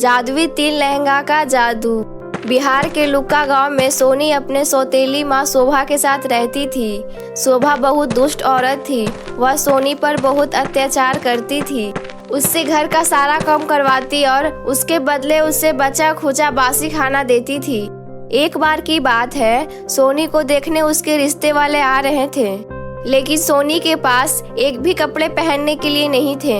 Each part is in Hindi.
जादुई 3 लहंगा का जादू। बिहार के लुक्का गांव में सोनी अपने सौतेली माँ शोभा के साथ रहती थी। शोभा बहुत दुष्ट औरत थी। वह सोनी पर बहुत अत्याचार करती थी, उससे घर का सारा काम करवाती और उसके बदले उससे बचा खुचा बासी खाना देती थी। एक बार की बात है, सोनी को देखने उसके रिश्ते वाले आ रहे थे, लेकिन सोनी के पास एक भी कपड़े पहनने के लिए नहीं थे।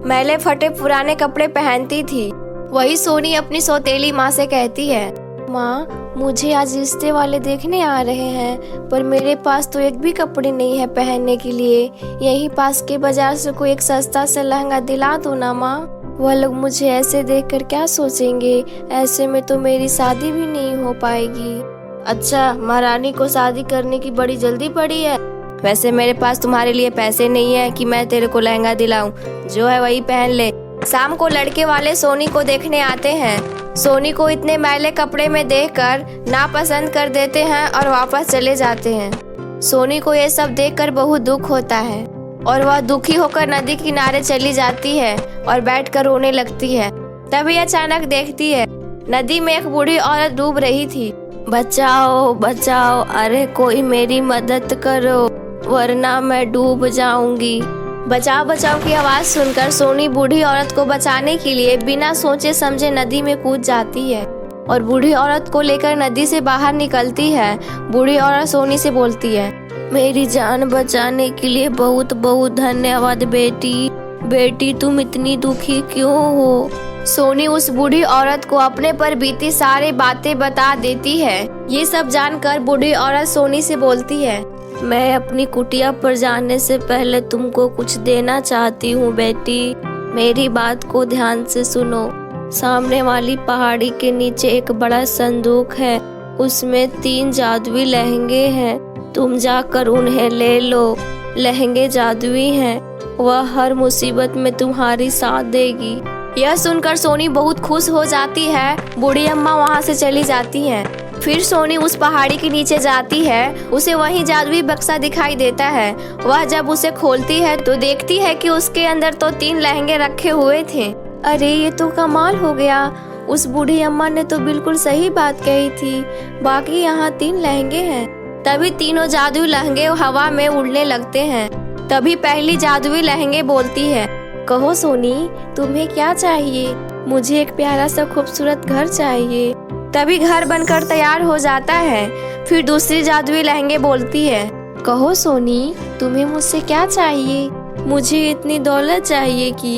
मैले फटे पुराने कपड़े पहनती थी। वही सोनी अपनी सौतेली माँ से कहती है, माँ मुझे आज रिश्ते वाले देखने आ रहे हैं, पर मेरे पास तो एक भी कपड़े नहीं है पहनने के लिए। यहीं पास के बाजार से कोई एक सस्ता सा लहंगा दिला दो ना माँ। वह लोग मुझे ऐसे देखकर क्या सोचेंगे, ऐसे में तो मेरी शादी भी नहीं हो पाएगी। अच्छा, महारानी को शादी करने की बड़ी जल्दी पड़ी है। वैसे मेरे पास तुम्हारे लिए पैसे नहीं है कि मैं तेरे को लहंगा दिलाऊं, जो है वही पहन ले। शाम को लड़के वाले सोनी को देखने आते हैं। सोनी को इतने मैले कपड़े में देखकर नापसंद कर देते हैं और वापस चले जाते हैं। सोनी को ये सब देखकर बहुत दुख होता है और वह दुखी होकर नदी किनारे चली जाती है और बैठकर रोने लगती है। तभी अचानक देखती है नदी में एक बूढ़ी औरत डूब रही थी। बचाओ बचाओ, अरे कोई मेरी मदद करो, वरना मैं डूब जाऊंगी। बचाओ बचाओ की आवाज सुनकर सोनी बूढ़ी औरत को बचाने के लिए बिना सोचे समझे नदी में कूद जाती है और बूढ़ी औरत को लेकर नदी से बाहर निकलती है। बूढ़ी औरत सोनी से बोलती है, मेरी जान बचाने के लिए बहुत बहुत धन्यवाद बेटी। बेटी तुम इतनी दुखी क्यों हो? सोनी उस बूढ़ी औरत को अपने पर बीती सारी बातें बता देती है। ये सब जानकर बूढ़ी औरत सोनी से बोलती है, मैं अपनी कुटिया पर जाने से पहले तुमको कुछ देना चाहती हूँ बेटी। मेरी बात को ध्यान से सुनो। सामने वाली पहाड़ी के नीचे एक बड़ा संदूक है, उसमें 3 जादुई लहंगे हैं। तुम जाकर उन्हें ले लो। लहंगे जादुई हैं, वह हर मुसीबत में तुम्हारी साथ देगी। यह सुनकर सोनी बहुत खुश हो जाती है। बूढ़ी अम्मा वहाँ से चली जाती हैं। फिर सोनी उस पहाड़ी के नीचे जाती है। उसे वहीं जादुई बक्सा दिखाई देता है। वह जब उसे खोलती है तो देखती है कि उसके अंदर तो 3 लहंगे रखे हुए थे। अरे ये तो कमाल हो गया, उस बूढ़ी अम्मा ने तो बिल्कुल सही बात कही थी, बाकी यहाँ 3 लहंगे हैं। तभी तीनों जादुई लहंगे हवा में उड़ने लगते हैं। तभी पहली जादुई लहंगे बोलती है, कहो सोनी तुम्हें क्या चाहिए? मुझे एक प्यारा सा खूबसूरत घर चाहिए। तभी घर बनकर तैयार हो जाता है। फिर दूसरी जादुई लहंगे बोलती है, कहो सोनी तुम्हें मुझसे क्या चाहिए? मुझे इतनी दौलत चाहिए कि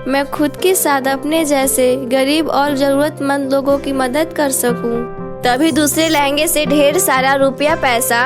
मैं खुद के साथ अपने जैसे गरीब और जरूरतमंद लोगों की मदद कर सकूं। तभी दूसरे लहंगे से ढेर सारा रुपया पैसा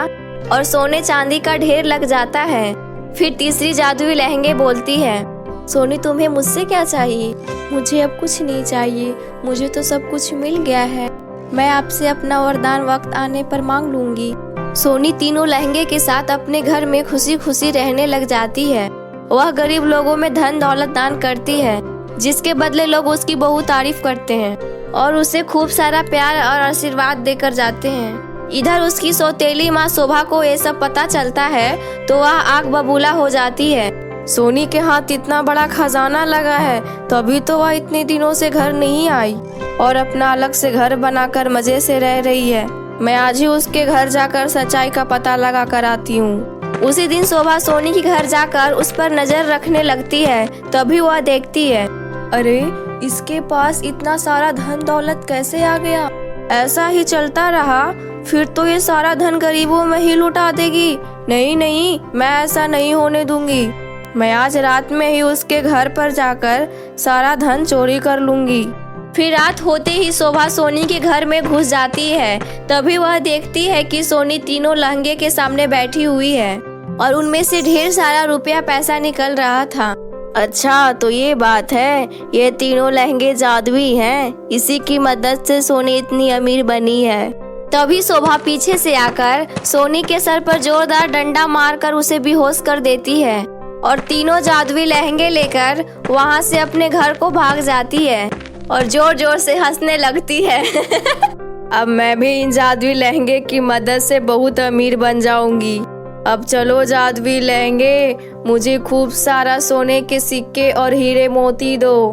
और सोने चांदी का ढेर लग जाता है। फिर तीसरी जादुई लहंगे बोलती है, सोनी तुम्हें मुझसे क्या चाहिए? मुझे अब कुछ नहीं चाहिए, मुझे तो सब कुछ मिल गया है। मैं आपसे अपना वरदान वक्त आने पर मांग लूंगी। सोनी तीनों लहंगे के साथ अपने घर में खुशी खुशी रहने लग जाती है। वह गरीब लोगों में धन दौलत दान करती है, जिसके बदले लोग उसकी बहुत तारीफ करते हैं और उसे खूब सारा प्यार और आशीर्वाद देकर जाते हैं। इधर उसकी सौतेली माँ शोभा को ये सब पता चलता है तो वह आग बबूला हो जाती है। सोनी के हाथ इतना बड़ा खजाना लगा है, तभी तो वह इतने दिनों से घर नहीं आई और अपना अलग से घर बनाकर मजे से रह रही है। मैं आज ही उसके घर जाकर सच्चाई का पता लगा कर आती हूँ। उसी दिन शोभा सोनी के घर जाकर उस पर नजर रखने लगती है। तभी वह देखती है, अरे इसके पास इतना सारा धन दौलत कैसे आ गया? ऐसा ही चलता रहा फिर तो ये सारा धन गरीबों में ही लुटा देगी। नहीं नहीं, मैं ऐसा नहीं होने दूंगी। मैं आज रात में ही उसके घर पर जाकर सारा धन चोरी कर लूंगी। फिर रात होते ही शोभा सोनी के घर में घुस जाती है। तभी वह देखती है कि सोनी तीनों लहंगे के सामने बैठी हुई है और उनमें से ढेर सारा रुपया पैसा निकल रहा था। अच्छा तो ये बात है, ये तीनों लहंगे जादुई हैं, इसी की मदद से सोनी इतनी अमीर बनी है। तभी शोभा पीछे से आकर सोनी के सर पर जोरदार डंडा मारकर उसे बेहोश कर देती है और तीनों जादुई लहंगे लेकर वहाँ से अपने घर को भाग जाती है और जोर जोर से हंसने लगती है। अब मैं भी इन जादुई लहंगे की मदद से बहुत अमीर बन जाऊंगी। अब चलो जादुई लहंगे, मुझे खूब सारा सोने के सिक्के और हीरे मोती दो।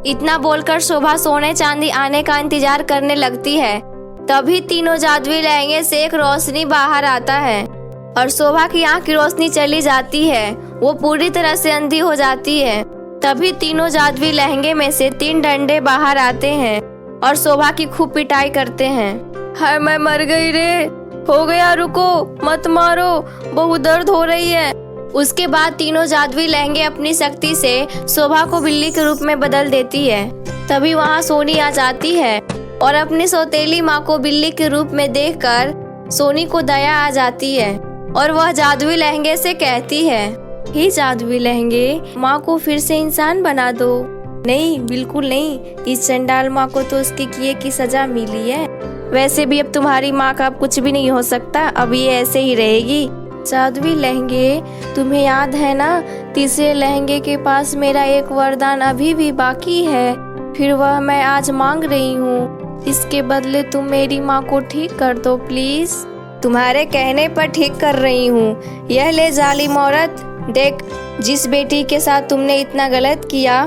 इतना बोलकर शोभा सोने चांदी आने का इंतजार करने लगती है। तभी तीनों जादुई लहंगे से एक रोशनी बाहर आता है और शोभा की आंख की रोशनी चली जाती है। वो पूरी तरह से अंधी हो जाती है। तभी तीनों जादुई लहंगे में से 3 डंडे बाहर आते हैं और शोभा की खूब पिटाई करते हैं। हाय मैं मर गई रे, हो गया, रुको मत मारो, बहुत दर्द हो रही है। उसके बाद तीनों जादुई लहंगे अपनी शक्ति से शोभा को बिल्ली के रूप में बदल देती है। तभी वहाँ सोनी आ जाती है और अपनी सौतेली माँ को बिल्ली के रूप में देखकर सोनी को दया आ जाती है और वह जादुई लहंगे से कहती है, हे जादुई लहंगे, माँ को फिर से इंसान बना दो। नहीं, बिल्कुल नहीं, इस चंडाल माँ को तो उसके किए की सजा मिली है। वैसे भी अब तुम्हारी माँ का अब कुछ भी नहीं हो सकता, अब ये ऐसे ही रहेगी। जादुई लहंगे, तुम्हें याद है ना, तीसरे लहंगे के पास मेरा एक वरदान अभी भी बाकी है, फिर वह मैं आज मांग रही हूँ। इसके बदले तुम मेरी माँ को ठीक कर दो प्लीज। तुम्हारे कहने पर ठीक कर रही हूँ। यह ले जालिम औरत, देख, जिस बेटी के साथ तुमने इतना गलत किया,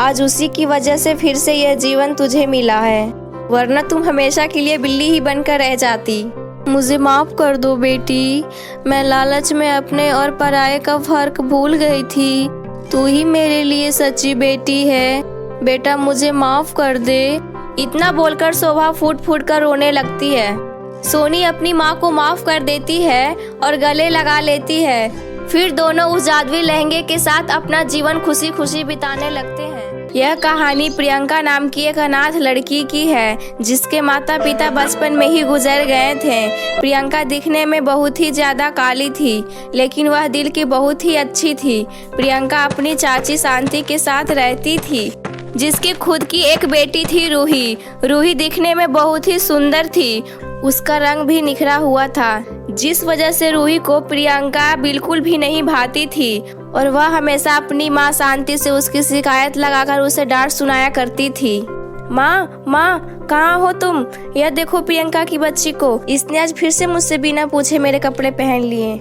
आज उसी की वजह से फिर से यह जीवन तुझे मिला है, वरना तुम हमेशा के लिए बिल्ली ही बनकर रह जाती। मुझे माफ कर दो बेटी, मैं लालच में अपने और पराये का फर्क भूल गई थी। तू ही मेरे लिए सच्ची बेटी है, बेटा मुझे माफ कर दे। इतना बोलकर शोभा फूट फूट कर रोने लगती है। सोनी अपनी माँ को माफ कर देती है और गले लगा लेती है। फिर दोनों उस जादुई लहंगे के साथ अपना जीवन खुशी खुशी बिताने लगते हैं। यह कहानी प्रियंका नाम की एक अनाथ लड़की की है, जिसके माता पिता बचपन में ही गुजर गए थे। प्रियंका दिखने में बहुत ही ज्यादा काली थी, लेकिन वह दिल की बहुत ही अच्छी थी। प्रियंका अपनी चाची शांति के साथ रहती थी, जिसकी खुद की एक बेटी थी रूही। रूही दिखने में बहुत ही सुंदर थी, उसका रंग भी निखरा हुआ था, जिस वजह से रूही को प्रियंका बिल्कुल भी नहीं भाती थी और वह हमेशा अपनी माँ शांति से उसकी शिकायत लगाकर उसे डांट सुनाया करती थी। माँ, माँ, कहाँ हो तुम? यह देखो प्रियंका की बच्ची को, इसने आज फिर से मुझसे बिना पूछे मेरे कपड़े पहन लिए।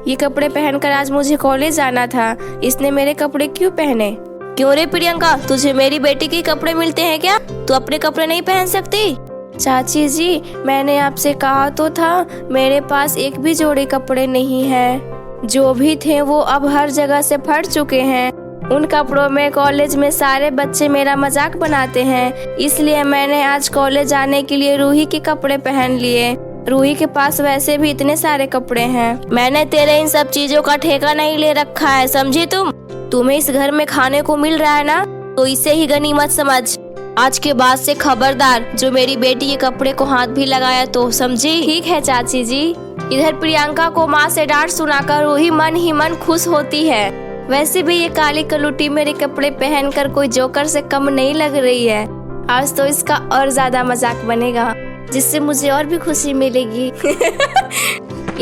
ये कपड़े पहनकर आज मुझे कॉलेज जाना था, इसने मेरे कपड़े क्यों पहने? क्यों रे प्रियंका, तुझे मेरी बेटी के कपड़े मिलते हैं क्या? तू अपने कपड़े नहीं पहन सकती? चाची जी, मैंने आपसे कहा तो था, मेरे पास एक भी जोड़ी कपड़े नहीं है। जो भी थे वो अब हर जगह से फट चुके हैं। उन कपड़ों में कॉलेज में सारे बच्चे मेरा मजाक बनाते हैं, इसलिए मैंने आज कॉलेज जाने के लिए रूही के कपड़े पहन लिए। रूही के पास वैसे भी इतने सारे कपड़े हैं। मैंने तेरे इन सब चीजों का ठेका नहीं ले रखा है, समझी तुम? तुम्हें इस घर में खाने को मिल रहा है ना, तो इसे ही गनीमत समझ। आज के बाद से खबरदार, जो मेरी बेटी के कपड़े को हाथ भी लगाया तो, समझी? ठीक है चाची जी। इधर प्रियंका को माँ से डांट सुनाकर रूही मन ही मन खुश होती है। वैसे भी ये काली कलुटी मेरे कपड़े पहनकर कोई जोकर से कम नहीं लग रही है। आज तो इसका और ज्यादा मजाक बनेगा, जिससे मुझे और भी खुशी मिलेगी।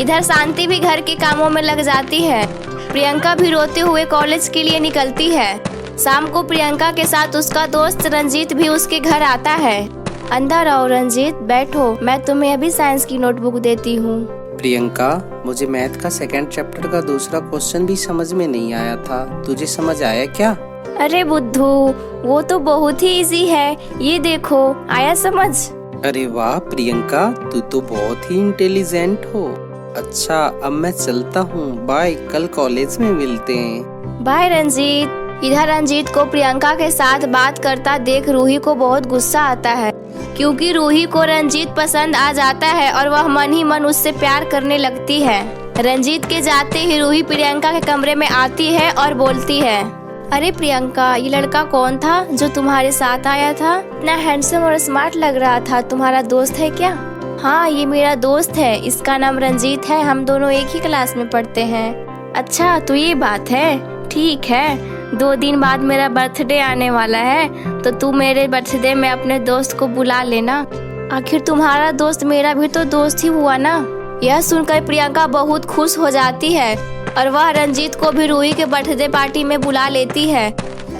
इधर शांति भी घर के कामों में लग जाती है। प्रियंका भी रोते हुए कॉलेज के लिए निकलती है। शाम को प्रियंका के साथ उसका दोस्त रंजीत भी उसके घर आता है। अंदर आओ रंजीत, बैठो, मैं तुम्हें अभी साइंस की नोटबुक देती हूँ। प्रियंका, मुझे मैथ का 2nd चैप्टर का दूसरा क्वेश्चन भी समझ में नहीं आया था, तुझे समझ आया क्या? अरे बुद्धू, वो तो बहुत ही इजी है, ये देखो, आया समझ? अरे वाह प्रियंका, तू तो बहुत ही इंटेलिजेंट हो। अच्छा, अब मैं चलता हूँ, बाय, कल कॉलेज में मिलते हैं। बाय रंजीत। इधर रंजीत को प्रियंका के साथ बात करता देख रूही को बहुत गुस्सा आता है, क्योंकि रूही को रंजीत पसंद आ जाता है और वह मन ही मन उससे प्यार करने लगती है। रंजीत के जाते ही रूही प्रियंका के कमरे में आती है और बोलती है, अरे प्रियंका, ये लड़का कौन था जो तुम्हारे साथ आया था? इतना हैंडसम और स्मार्ट लग रहा था, तुम्हारा दोस्त है क्या? हाँ, ये मेरा दोस्त है, इसका नाम रंजीत है, हम दोनों एक ही क्लास में पढ़ते हैं। अच्छा, तो ये बात है, ठीक है। 2 दिन बाद मेरा बर्थडे आने वाला है, तो तू मेरे बर्थडे में अपने दोस्त को बुला लेना। आखिर तुम्हारा दोस्त मेरा भी तो दोस्त ही हुआ ना। यह सुनकर प्रियंका बहुत खुश हो जाती है और वह रंजीत को भी रूही के बर्थडे पार्टी में बुला लेती है।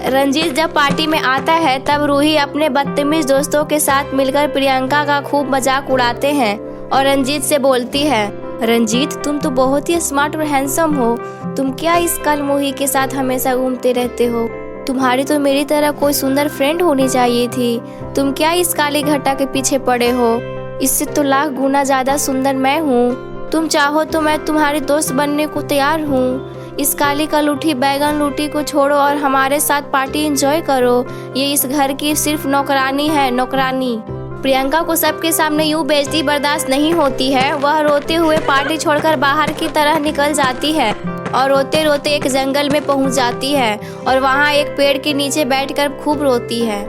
रंजीत जब पार्टी में आता है तब रूही अपने बदतमीज दोस्तों के साथ मिलकर प्रियंका का खूब मजाक उड़ाते हैं और रंजीत से बोलती है, रंजीत, तुम तो बहुत ही स्मार्ट और हैंडसम हो, तुम क्या इस कलमुही के साथ हमेशा घूमते रहते हो? तुम्हारी तो मेरी तरह कोई सुंदर फ्रेंड होनी चाहिए थी। तुम क्या इस काली घटा के पीछे पड़े हो? इससे तो लाख गुना ज्यादा सुंदर मैं हूँ। तुम चाहो तो मैं तुम्हारी दोस्त बनने को तैयार हूँ। इस काली कलूठी बैगन लूटी को छोड़ो और हमारे साथ पार्टी एंजॉय करो। ये इस घर की सिर्फ नौकरानी है, नौकरानी। प्रियंका को सबके सामने यूं बेइज्जती बर्दाश्त नहीं होती है। वह रोते हुए पार्टी छोड़कर बाहर की तरह निकल जाती है और रोते रोते एक जंगल में पहुंच जाती है और वहां एक पेड़ के नीचे बैठकर खूब रोती है।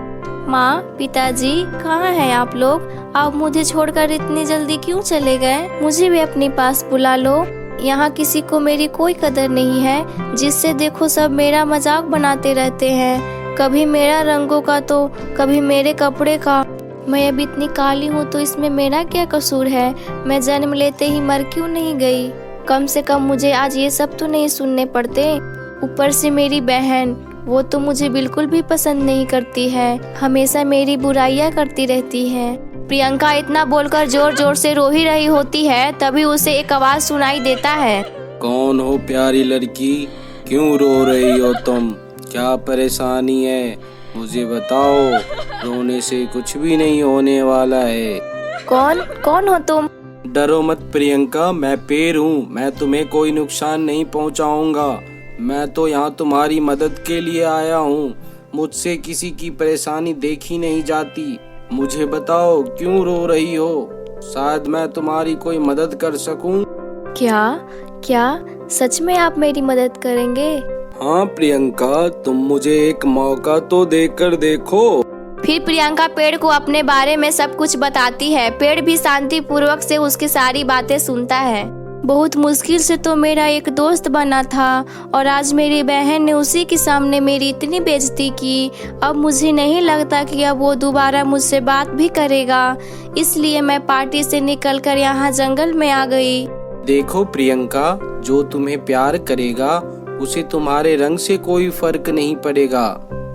माँ, पिताजी, कहाँ हैं आप लोग? आप मुझे छोड़कर इतनी जल्दी क्यों चले गए? मुझे भी अपने पास बुला लो। यहाँ किसी को मेरी कोई कदर नहीं है। जिससे देखो सब मेरा मजाक बनाते रहते हैं, कभी मेरा रंगों का तो कभी मेरे कपड़े का। मैं अब इतनी काली हूँ तो इसमें मेरा क्या कसूर है? मैं जन्म लेते ही मर क्यों नहीं गई? कम से कम मुझे आज ये सब तो नहीं सुनने पड़ते। ऊपर से मेरी बहन, वो तो मुझे बिल्कुल भी पसंद नहीं करती है, हमेशा मेरी बुराइयां करती रहती है। प्रियंका इतना बोलकर जोर जोर से रो ही रही होती है, तभी उसे एक आवाज सुनाई देता है। कौन हो प्यारी लड़की? क्यों रो रही हो तुम? क्या परेशानी है? मुझे बताओ। रोने से कुछ भी नहीं होने वाला है। कौन हो तुम? डरो मत प्रियंका, मैं पेड़ हूँ। मैं तुम्हें कोई नुकसान नहीं पहुँचाऊंगा। मैं तो यहाँ तुम्हारी मदद के लिए आया हूँ। मुझसे किसी की परेशानी देखी नहीं जाती। मुझे बताओ क्यों रो रही हो? शायद मैं तुम्हारी कोई मदद कर सकूं। क्या सच में आप मेरी मदद करेंगे? हाँ प्रियंका, तुम मुझे एक मौका तो देकर देखो। फिर प्रियंका पेड़ को अपने बारे में सब कुछ बताती है। पेड़ भी शांति पूर्वक से उसकी सारी बातें सुनता है। बहुत मुश्किल से तो मेरा एक दोस्त बना था और आज मेरी बहन ने उसी के सामने मेरी इतनी बेइज्जती की। अब मुझे नहीं लगता कि अब वो दोबारा मुझसे बात भी करेगा, इसलिए मैं पार्टी से निकलकर यहाँ जंगल में आ गई। देखो प्रियंका, जो तुम्हें प्यार करेगा उसे तुम्हारे रंग से कोई फर्क नहीं पड़ेगा।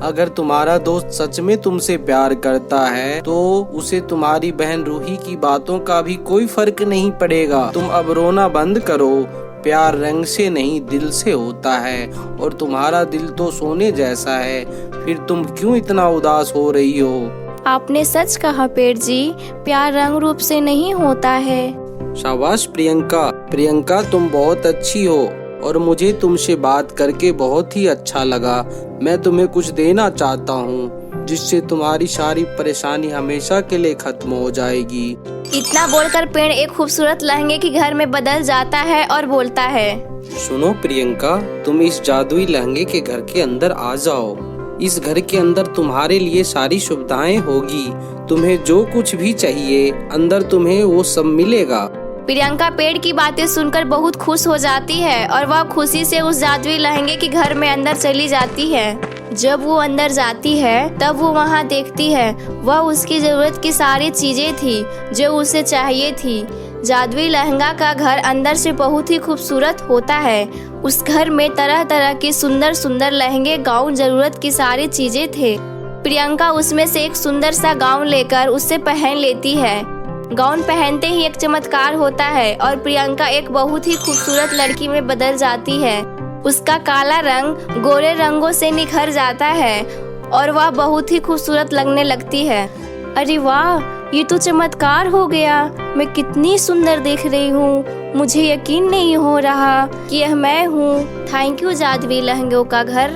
अगर तुम्हारा दोस्त सच में तुमसे प्यार करता है तो उसे तुम्हारी बहन रूही की बातों का भी कोई फर्क नहीं पड़ेगा। तुम अब रोना बंद करो। प्यार रंग से नहीं, दिल से होता है और तुम्हारा दिल तो सोने जैसा है। फिर तुम क्यों इतना उदास हो रही हो? आपने सच कहा पेड़ जी, प्यार रंग रूप से नहीं होता है। शाबाश प्रियंका, तुम बहुत अच्छी हो और मुझे तुमसे बात करके बहुत ही अच्छा लगा। मैं तुम्हें कुछ देना चाहता हूँ जिससे तुम्हारी सारी परेशानी हमेशा के लिए खत्म हो जाएगी। इतना बोलकर पेड़ एक खूबसूरत लहंगे के घर में बदल जाता है और बोलता है, सुनो प्रियंका, तुम इस जादुई लहंगे के घर के अंदर आ जाओ। इस घर के अंदर तुम्हारे लिए सारी सुविधाएं होगी। तुम्हें जो कुछ भी चाहिए अंदर तुम्हें वो सब मिलेगा। प्रियंका पेड़ की बातें सुनकर बहुत खुश हो जाती है और वह खुशी से उस जादुई लहंगे के घर में अंदर चली जाती है। जब वो अंदर जाती है तब वो वहाँ देखती है वह उसकी जरूरत की सारी चीजें थी जो उसे चाहिए थी। जादुई लहंगा का घर अंदर से बहुत ही खूबसूरत होता है। उस घर में तरह तरह की सुंदर सुंदर लहंगे, गाउन, जरूरत की सारी चीजें थे। प्रियंका उसमें से एक सुंदर सा गाउन लेकर उसे पहन लेती है। गाउन पहनते ही एक चमत्कार होता है और प्रियंका एक बहुत ही खूबसूरत लड़की में बदल जाती है। उसका काला रंग गोरे रंगों से निखर जाता है और वह बहुत ही खूबसूरत लगने लगती है। अरे वाह, ये तो चमत्कार हो गया। मैं कितनी सुंदर दिख रही हूँ। मुझे यकीन नहीं हो रहा कि यह मैं हूँ। थैंक यू जादुई लहंगों का घर।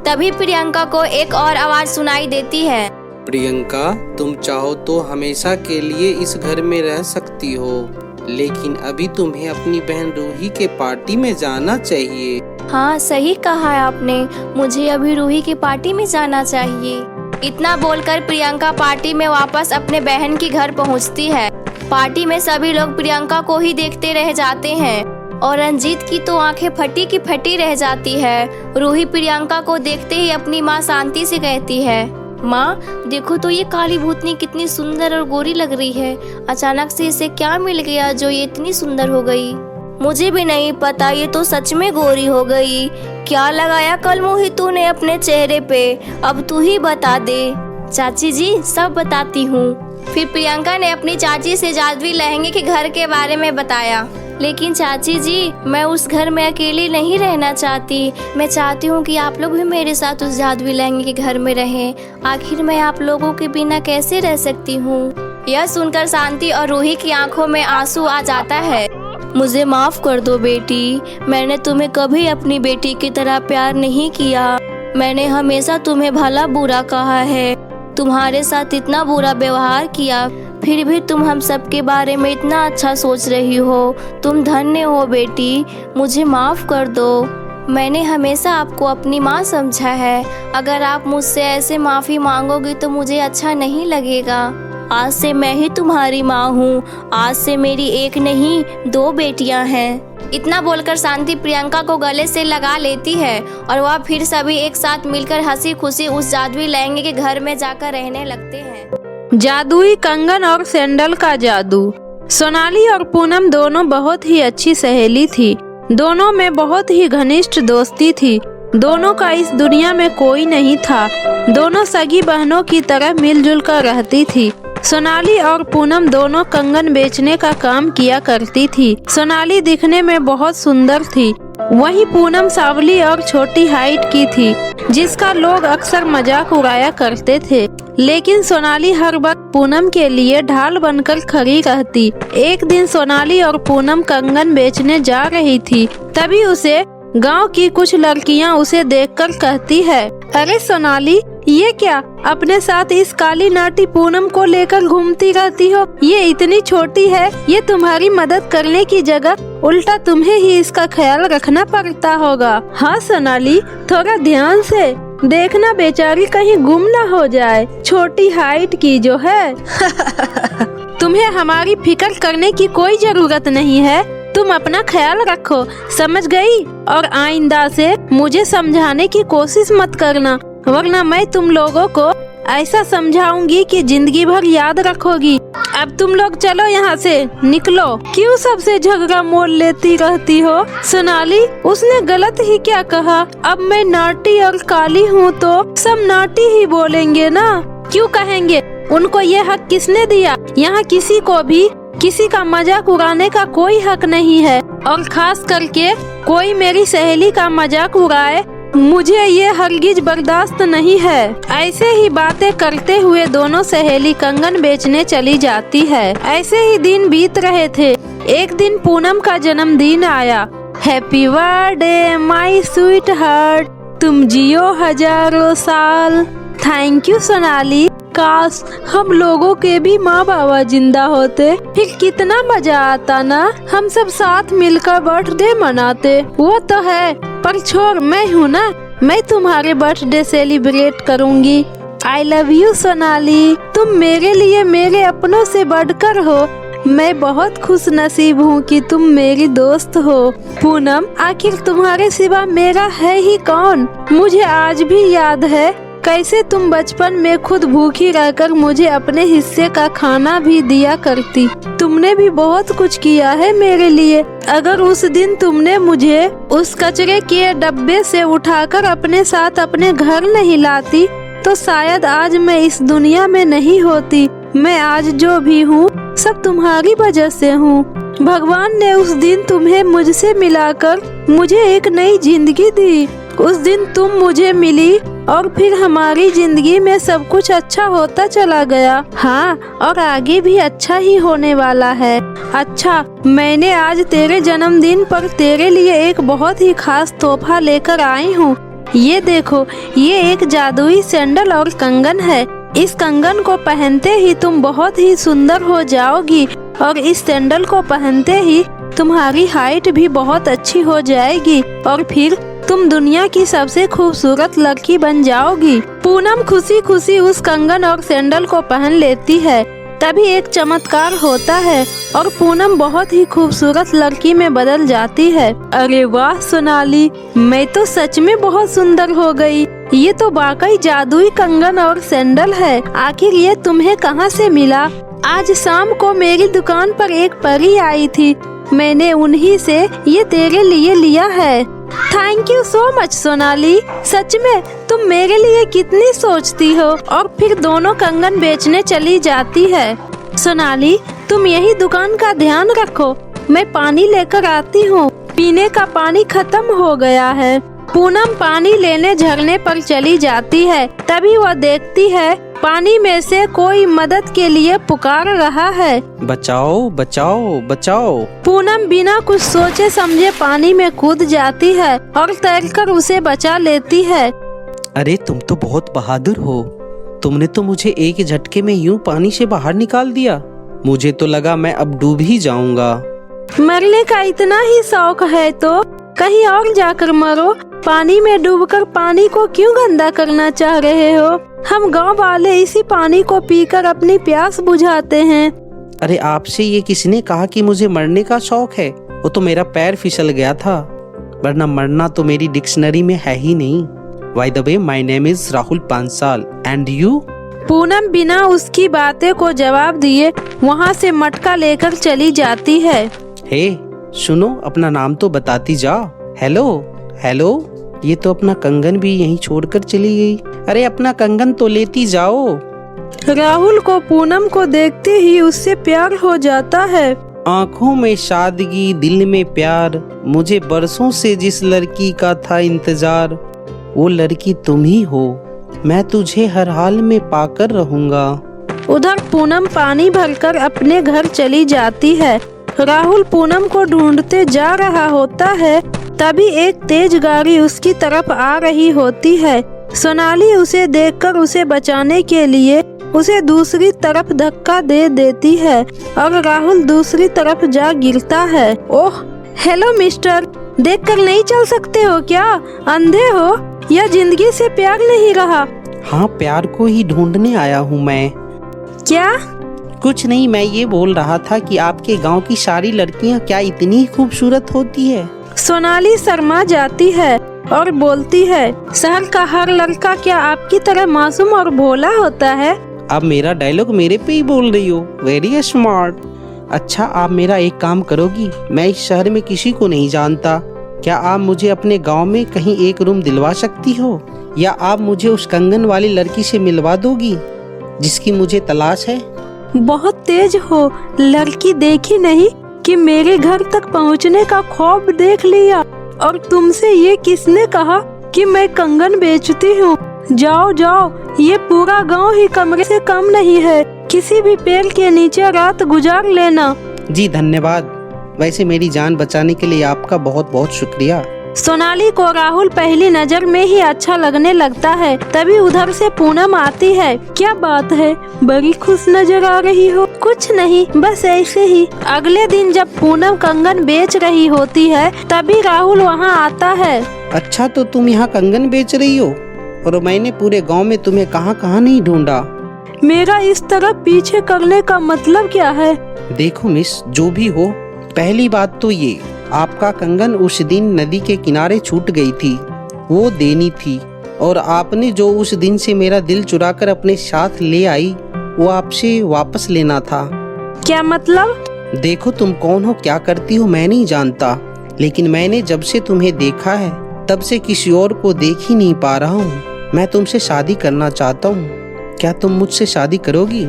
तभी प्रियंका को एक और आवाज सुनाई देती है। प्रियंका, तुम चाहो तो हमेशा के लिए इस घर में रह सकती हो, लेकिन अभी तुम्हें अपनी बहन रूही के पार्टी में जाना चाहिए। हाँ, सही कहा है आपने। मुझे अभी रूही की पार्टी में जाना चाहिए। इतना बोलकर प्रियंका पार्टी में वापस अपने बहन के घर पहुंचती है। पार्टी में सभी लोग प्रियंका को ही देखते रह जाते हैं और रंजीत की तो आंखें फटी की फटी रह जाती है। रूही प्रियंका को देखते ही अपनी माँ शांति से कहती है, माँ देखो तो ये काली भूतनी कितनी सुंदर और गोरी लग रही है। अचानक से इसे क्या मिल गया जो ये इतनी सुंदर हो गई? मुझे भी नहीं पता, ये तो सच में गोरी हो गई। क्या लगाया कल मुही तूने अपने चेहरे पे? अब तू ही बता दे। चाची जी, सब बताती हूँ। फिर प्रियंका ने अपनी चाची से जादुई लहंगे के घर के बारे में बताया। लेकिन चाची जी, मैं उस घर में अकेली नहीं रहना चाहती। मैं चाहती हूँ कि आप लोग भी मेरे साथ उस जादुई लहंगे के घर में रहें। आखिर मैं आप लोगों के बिना कैसे रह सकती हूँ। यह सुनकर शांति और रूही की आंखों में आंसू आ जाता है। मुझे माफ कर दो बेटी, मैंने तुम्हें कभी अपनी बेटी की तरह प्यार नहीं किया। मैंने हमेशा तुम्हें भला बुरा कहा है, तुम्हारे साथ इतना बुरा व्यवहार किया, फिर भी तुम हम सब के बारे में इतना अच्छा सोच रही हो। तुम धन्य हो बेटी, मुझे माफ कर दो। मैंने हमेशा आपको अपनी माँ समझा है। अगर आप मुझसे ऐसे माफ़ी मांगोगी तो मुझे अच्छा नहीं लगेगा। आज से मैं ही तुम्हारी माँ हूँ। आज से मेरी एक नहीं 2 बेटियाँ हैं। इतना बोलकर शांति प्रियंका को गले से लगा लेती है और वह फिर सभी एक साथ मिलकर हंसी खुशी उस जादुई लहंगे के घर में जाकर रहने लगते हैं। जादुई कंगन और सैंडल का जादू। सोनाली और पूनम दोनों बहुत ही अच्छी सहेली थी। दोनों में बहुत ही घनिष्ठ दोस्ती थी। दोनों का इस दुनिया में कोई नहीं था। दोनों सगी बहनों की तरह मिलजुल कर रहती थी। सोनाली और पूनम दोनों कंगन बेचने का काम किया करती थी। सोनाली दिखने में बहुत सुंदर थी, वहीं पूनम सांवली और छोटी हाइट की थी, जिसका लोग अक्सर मजाक उड़ाया करते थे। लेकिन सोनाली हर वक्त पूनम के लिए ढाल बनकर खड़ी रहती। एक दिन सोनाली और पूनम कंगन बेचने जा रही थी, तभी उसे गांव की कुछ लड़कियां उसे देखकर कहती है, अरे सोनाली, ये क्या अपने साथ इस काली नाटी पूनम को लेकर घूमती रहती हो? ये इतनी छोटी है, ये तुम्हारी मदद करने की जगह उल्टा तुम्हें ही इसका ख्याल रखना पड़ता होगा। हाँ सोनाली, थोड़ा ध्यान से देखना, बेचारी कहीं गुम न हो जाए, छोटी हाइट की जो है। तुम्हें हमारी फिक्र करने की कोई जरूरत नहीं है, तुम अपना ख्याल रखो, समझ गई? और आइंदा से मुझे समझाने की कोशिश मत करना, वरना मैं तुम लोगों को ऐसा समझाऊंगी कि जिंदगी भर याद रखोगी। अब तुम लोग चलो यहाँ से, निकलो। क्यों सबसे झगड़ा मोल लेती रहती हो? सोनाली, उसने गलत ही क्या कहा? अब मैं नाटी और काली हूँ तो सब नाटी ही बोलेंगे ना? क्यों कहेंगे? उनको ये हक किसने दिया? यहाँ किसी को भी किसी का मजाक उड़ाने का कोई हक नहीं है, और खास करके कोई मेरी सहेली का मजाक उड़ाए, मुझे ये हरगिज बर्दाश्त नहीं है। ऐसे ही बातें करते हुए दोनों सहेली कंगन बेचने चली जाती है। ऐसे ही दिन बीत रहे थे। एक दिन पूनम का जन्मदिन आया। Happy birthday my sweet heart, तुम जियो हजारों साल। थैंक यू सोनाली, काश हम लोगों के भी माँ बाबा जिंदा होते, फिर कितना मजा आता ना, हम सब साथ मिलकर बर्थडे मनाते। वो तो है, पर छोड़, मैं हूँ ना, मैं तुम्हारे बर्थडे सेलिब्रेट करूँगी। आई लव यू सोनाली, तुम मेरे लिए मेरे अपनों से बढ़कर हो। मैं बहुत खुश नसीब हूँ कि तुम मेरी दोस्त हो। पूनम, आखिर तुम्हारे सिवा मेरा है ही कौन? मुझे आज भी याद है कैसे तुम बचपन में खुद भूखी रहकर मुझे अपने हिस्से का खाना भी दिया करती। तुमने भी बहुत कुछ किया है मेरे लिए। अगर उस दिन तुमने मुझे उस कचरे के डब्बे से उठाकर अपने साथ अपने घर नहीं लाती तो शायद आज मैं इस दुनिया में नहीं होती। मैं आज जो भी हूँ सब तुम्हारी वजह से हूँ। भगवान ने उस दिन तुम्हें मुझसे मिलाकर मुझे एक नई जिंदगी दी। उस दिन तुम मुझे मिली और फिर हमारी जिंदगी में सब कुछ अच्छा होता चला गया। हाँ, और आगे भी अच्छा ही होने वाला है। अच्छा, मैंने आज तेरे जन्मदिन पर तेरे लिए एक बहुत ही खास तोहफा लेकर आई हूँ। ये देखो, ये एक जादुई सैंडल और कंगन है। इस कंगन को पहनते ही तुम बहुत ही सुंदर हो जाओगी और इस सैंडल को पहनते ही तुम्हारी हाइट भी बहुत अच्छी हो जाएगी और फिर तुम दुनिया की सबसे खूबसूरत लड़की बन जाओगी। पूनम खुशी खुशी उस कंगन और सैंडल को पहन लेती है। तभी एक चमत्कार होता है और पूनम बहुत ही खूबसूरत लड़की में बदल जाती है। अरे वाह सोनाली, मैं तो सच में बहुत सुंदर हो गई। ये तो वाकई जादुई कंगन और सैंडल है। आखिर ये तुम्हें कहाँ से मिला? आज शाम को मेरी दुकान पर एक परी आई थी, मैंने उन्हीं से ये तेरे लिए लिया है। Thank you so much Sonali, सच में तुम मेरे लिए कितनी सोचती हो। और फिर दोनों कंगन बेचने चली जाती है। सोनाली, तुम यही दुकान का ध्यान रखो, मैं पानी लेकर आती हूँ, पीने का पानी खत्म हो गया है। पूनम पानी लेने झरने पर चली जाती है। तभी वह देखती है पानी में से कोई मदद के लिए पुकार रहा है। बचाओ बचाओ बचाओ। पूनम बिना कुछ सोचे समझे पानी में कूद जाती है और तैरकर उसे बचा लेती है। अरे तुम तो बहुत बहादुर हो, तुमने तो मुझे एक झटके में यूं पानी से बाहर निकाल दिया। मुझे तो लगा मैं अब डूब ही जाऊंगा। मरने का इतना ही शौक है तो कहीं और जाकर मरो। पानी में डूबकर पानी को क्यों गंदा करना चाह रहे हो? हम गांव वाले इसी पानी को पीकर अपनी प्यास बुझाते हैं। अरे आपसे ये किसने कहा कि मुझे मरने का शौक है? वो तो मेरा पैर फिसल गया था, वरना मरना तो मेरी डिक्शनरी में है ही नहीं। By the way, my name is Rahul Panchal and you? Poonam बिना उसकी बातें को जवाब दिए वहाँ से मटका लेकर चली जाती है। हे सुनो, अपना नाम तो बताती जा। हेलो हेलो, ये तो अपना कंगन भी यहीं छोड़कर चली गई। अरे अपना कंगन तो लेती जाओ। राहुल को पूनम को देखते ही उससे प्यार हो जाता है। आँखों में सादगी, दिल में प्यार, मुझे बरसों से जिस लड़की का था इंतजार, वो लड़की तुम ही हो। मैं तुझे हर हाल में पाकर रहूंगा। उधर पूनम पानी भरकर अपने घर चली जाती है। राहुल पूनम को ढूंढते जा रहा होता है। तभी एक तेज गाड़ी उसकी तरफ आ रही होती है। सोनाली उसे देखकर उसे बचाने के लिए उसे दूसरी तरफ धक्का दे देती है और राहुल दूसरी तरफ जा गिरता है। ओह हेलो मिस्टर, देखकर नहीं चल सकते हो क्या? अंधे हो या जिंदगी से प्यार नहीं रहा? हाँ, प्यार को ही ढूंढने आया हूँ मैं। क्या? कुछ नहीं, मैं ये बोल रहा था कि आपके गांव की सारी लड़कियां क्या इतनी खूबसूरत होती है? सोनाली शर्मा जाती है और बोलती है, शहर का हर लड़का क्या आपकी तरह मासूम और भोला होता है? अब मेरा डायलॉग मेरे पे ही बोल रही हो। Very smart. अच्छा, आप मेरा एक काम करोगी? मैं इस शहर में किसी को नहीं जानता। क्या आप मुझे अपने गांव में कहीं एक रूम दिलवा सकती हो, या आप मुझे उस कंगन वाली लड़की से मिलवा दोगी जिसकी मुझे तलाश है? बहुत तेज हो, लड़की देखी नहीं कि मेरे घर तक पहुंचने का ख्वाब देख लिया। और तुमसे ये किसने कहा कि मैं कंगन बेचती हूँ? जाओ जाओ, ये पूरा गांव ही कमरे से कम नहीं है। किसी भी पेड़ के नीचे रात गुजार लेना। जी धन्यवाद। वैसे मेरी जान बचाने के लिए आपका बहुत बहुत शुक्रिया। सोनाली को राहुल पहली नजर में ही अच्छा लगने लगता है। तभी उधर से पूनम आती है। क्या बात है, बड़ी खुश नजर आ रही हो? कुछ नहीं, बस ऐसे ही। अगले दिन जब पूनम कंगन बेच रही होती है तभी राहुल वहाँ आता है। अच्छा, तो तुम यहाँ कंगन बेच रही हो और मैंने पूरे गांव में तुम्हें कहाँ कहाँ नहीं ढूंढा। मेरा इस तरह पीछे करने का मतलब क्या है? देखो मिस, जो भी हो, पहली बात तो ये, आपका कंगन उस दिन नदी के किनारे छूट गई थी, वो देनी थी। और आपने जो उस दिन से मेरा दिल चुराकर अपने साथ ले आई, वो आपसे वापस लेना था। क्या मतलब? देखो तुम कौन हो, क्या करती हो मैं नहीं जानता, लेकिन मैंने जब से तुम्हें देखा है तब से किसी और को देख ही नहीं पा रहा हूँ। मैं तुमसे शादी करना चाहता हूँ, क्या तुम मुझसे शादी करोगी?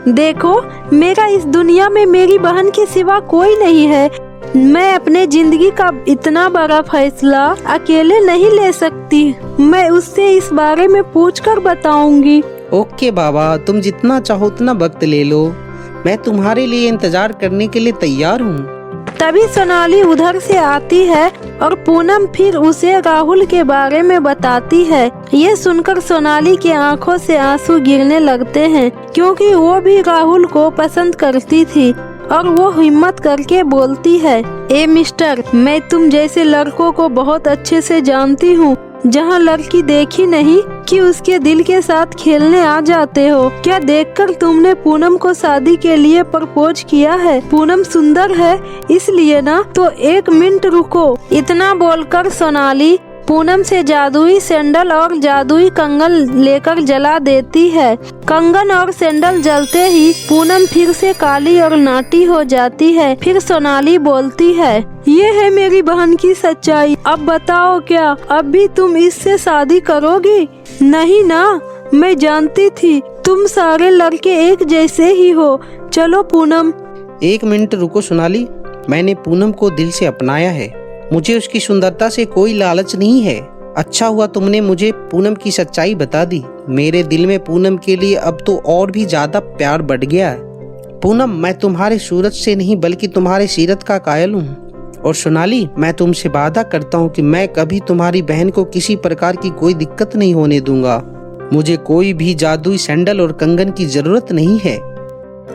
देखो, मेरा इस दुनिया में मेरी बहन के सिवा कोई नहीं है। मैं अपने जिंदगी का इतना बड़ा फैसला अकेले नहीं ले सकती। मैं उससे इस बारे में पूछकर बताऊंगी। ओके बाबा, तुम जितना चाहो उतना वक्त ले लो, मैं तुम्हारे लिए इंतजार करने के लिए तैयार हूँ। तभी सोनाली उधर से आती है और पूनम फिर उसे राहुल के बारे में बताती है। ये सुनकर सोनाली की आंखों से आंसू गिरने लगते हैं, क्योंकि वो भी राहुल को पसंद करती थी। और वो हिम्मत करके बोलती है, ए मिस्टर, मैं तुम जैसे लड़कों को बहुत अच्छे से जानती हूँ। जहाँ लड़की देखी नहीं कि उसके दिल के साथ खेलने आ जाते हो। क्या देखकर तुमने पूनम को शादी के लिए प्रपोज किया है? पूनम सुंदर है इसलिए ना? तो एक मिनट रुको। इतना बोलकर सोनाली पूनम से जादुई सैंडल और जादुई कंगन लेकर जला देती है। कंगन और सैंडल जलते ही पूनम फिर से काली और नाटी हो जाती है। फिर सोनाली बोलती है, ये है मेरी बहन की सच्चाई। अब बताओ, क्या अब भी तुम इससे शादी करोगी? नहीं ना, मैं जानती थी तुम सारे लड़के एक जैसे ही हो। चलो पूनम। एक मिनट रुको सोनाली, मैंने पूनम को दिल से अपनाया है। मुझे उसकी सुंदरता से कोई लालच नहीं है। अच्छा हुआ तुमने मुझे पूनम की सच्चाई बता दी। मेरे दिल में पूनम के लिए अब तो और भी ज्यादा प्यार बढ़ गया है। पूनम, मैं तुम्हारे सूरत से नहीं बल्कि तुम्हारे सीरत का कायल हूँ। और सोनाली, मैं तुमसे वादा करता हूँ कि मैं कभी तुम्हारी बहन को किसी प्रकार की कोई दिक्कत नहीं होने दूंगा। मुझे कोई भी जादुई सैंडल और कंगन की जरूरत नहीं है।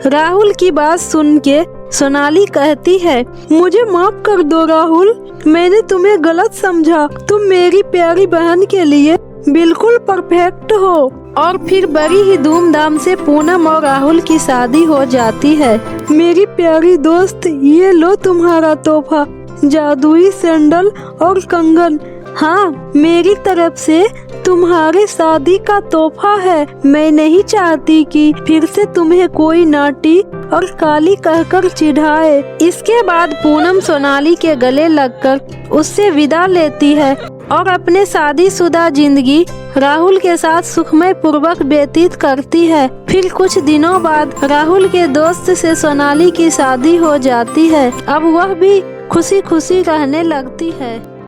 राहुल की बात सुन के सोनाली कहती है, मुझे माफ कर दो राहुल, मैंने तुम्हें गलत समझा। तुम मेरी प्यारी बहन के लिए बिल्कुल परफेक्ट हो। और फिर बड़ी ही धूमधाम से पूनम और राहुल की शादी हो जाती है। मेरी प्यारी दोस्त, ये लो तुम्हारा तोहफा, जादुई सैंडल और कंगन। हाँ, मेरी तरफ से तुम्हारे शादी का तोहफा है। मैं नहीं चाहती कि फिर से तुम्हें कोई नाटी और काली कहकर चिढ़ाए। इसके बाद पूनम सोनाली के गले लगकर उससे विदा लेती है और अपने शादीशुदा जिंदगी राहुल के साथ सुखमय पूर्वक व्यतीत करती है। फिर कुछ दिनों बाद राहुल के दोस्त से सोनाली की शादी हो जाती है। अब वह भी खुशी खुशी रहने लगती है।